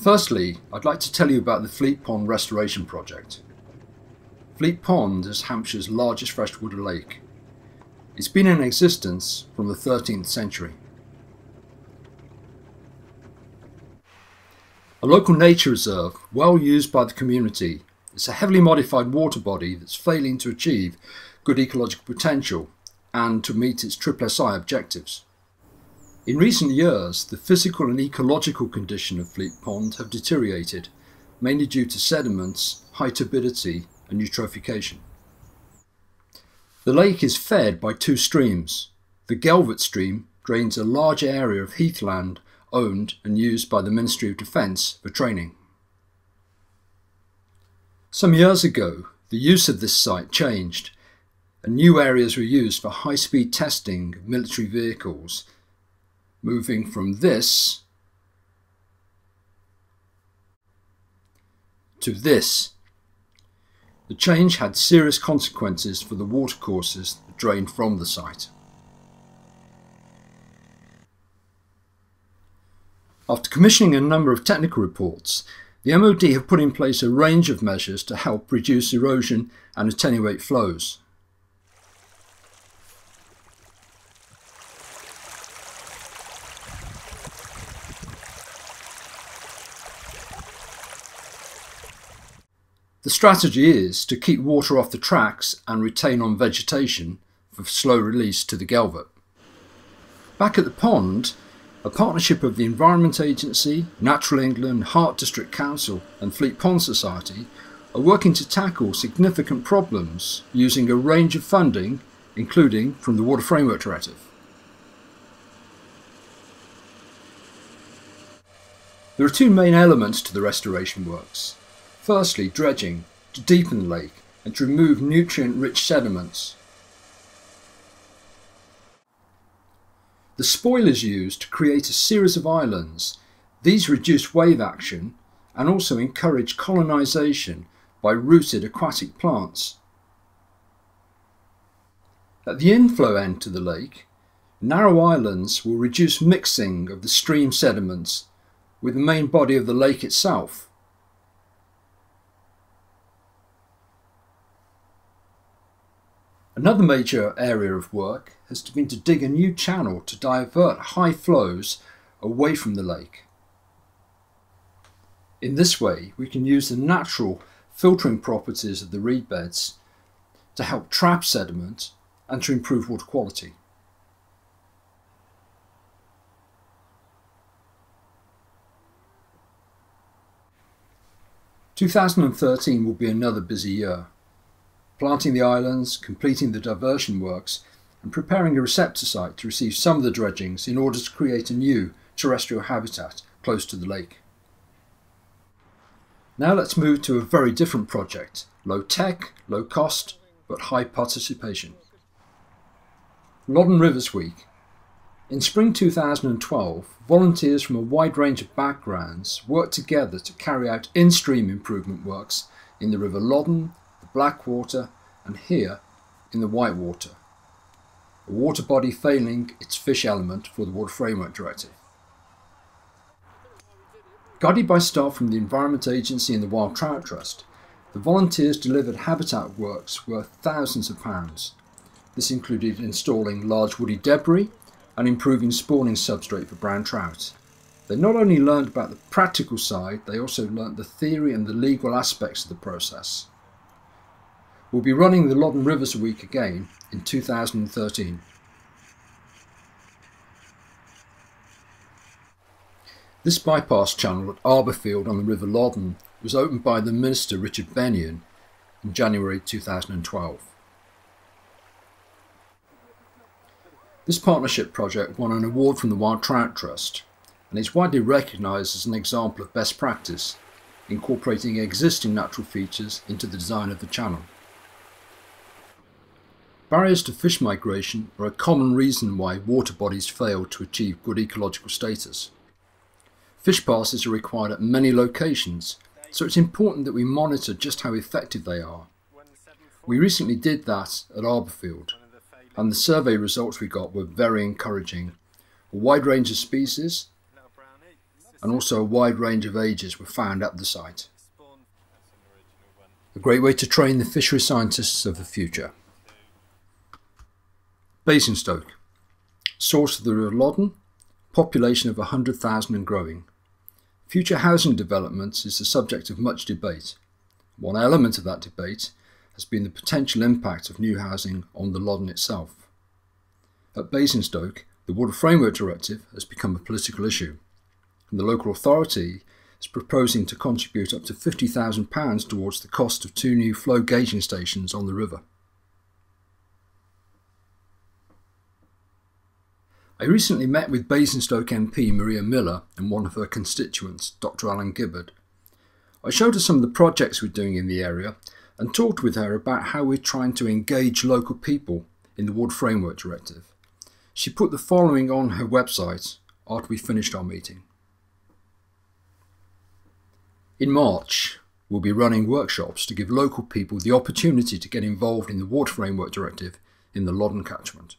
Firstly, I'd like to tell you about the Fleet Pond Restoration Project. Fleet Pond is Hampshire's largest freshwater lake. It's been in existence from the 13th century. A local nature reserve, well used by the community, it's a heavily modified water body that's failing to achieve good ecological potential and to meet its SSI objectives. In recent years, the physical and ecological condition of Fleet Pond have deteriorated, mainly due to sediments, high turbidity and eutrophication. The lake is fed by two streams. The Gelvert stream drains a large area of heathland owned and used by the Ministry of Defence for training. Some years ago, the use of this site changed and new areas were used for high-speed testing of military vehicles, moving from this to this. The change had serious consequences for the watercourses that drained from the site. After commissioning a number of technical reports, the MOD have put in place a range of measures to help reduce erosion and attenuate flows. The strategy is to keep water off the tracks and retain on vegetation for slow release to the Gelvert. Back at the pond, a partnership of the Environment Agency, Natural England, Hart District Council and Fleet Pond Society are working to tackle significant problems using a range of funding, including from the Water Framework Directive. There are two main elements to the restoration works. Firstly, dredging to deepen the lake and to remove nutrient-rich sediments. The spoil is used to create a series of islands. These reduce wave action and also encourage colonisation by rooted aquatic plants. At the inflow end to the lake, narrow islands will reduce mixing of the stream sediments with the main body of the lake itself. Another major area of work has been to dig a new channel to divert high flows away from the lake. In this way, we can use the natural filtering properties of the reed beds to help trap sediment and to improve water quality. – 2013 will be another busy year. Planting the islands, completing the diversion works and preparing a receptor site to receive some of the dredgings in order to create a new terrestrial habitat close to the lake. Now let's move to a very different project, low tech, low cost but high participation. Loddon Rivers Week. In spring 2012, volunteers from a wide range of backgrounds worked together to carry out in-stream improvement works in the River Loddon, Blackwater and here in the Whitewater, a water body failing its fish element for the Water Framework Directive. Guided by staff from the Environment Agency and the Wild Trout Trust, the volunteers delivered habitat works worth thousands of pounds. This included installing large woody debris and improving spawning substrate for brown trout. They not only learned about the practical side, they also learned the theory and the legal aspects of the process. We'll be running the Loddon Rivers Week again in 2013. This bypass channel at Arborfield on the River Loddon was opened by the Minister Richard Bennion in January 2012. This partnership project won an award from the Wild Trout Trust and is widely recognised as an example of best practice, incorporating existing natural features into the design of the channel. Barriers to fish migration are a common reason why water bodies fail to achieve good ecological status. Fish passes are required at many locations, so it's important that we monitor just how effective they are. We recently did that at Arborfield, and the survey results we got were very encouraging. A wide range of species, and also a wide range of ages were found at the site. A great way to train the fishery scientists of the future. Basingstoke, source of the River Loddon, population of 100,000 and growing. Future housing developments is the subject of much debate. One element of that debate has been the potential impact of new housing on the Loddon itself. At Basingstoke, the Water Framework Directive has become a political issue, and the local authority is proposing to contribute up to £50,000 towards the cost of 2 new flow gauging stations on the river. I recently met with Basingstoke MP Maria Miller and one of her constituents, Dr Alan Gibbard. I showed her some of the projects we're doing in the area and talked with her about how we're trying to engage local people in the Water Framework Directive. She put the following on her website after we finished our meeting. In March, we'll be running workshops to give local people the opportunity to get involved in the Water Framework Directive in the Loddon Catchment.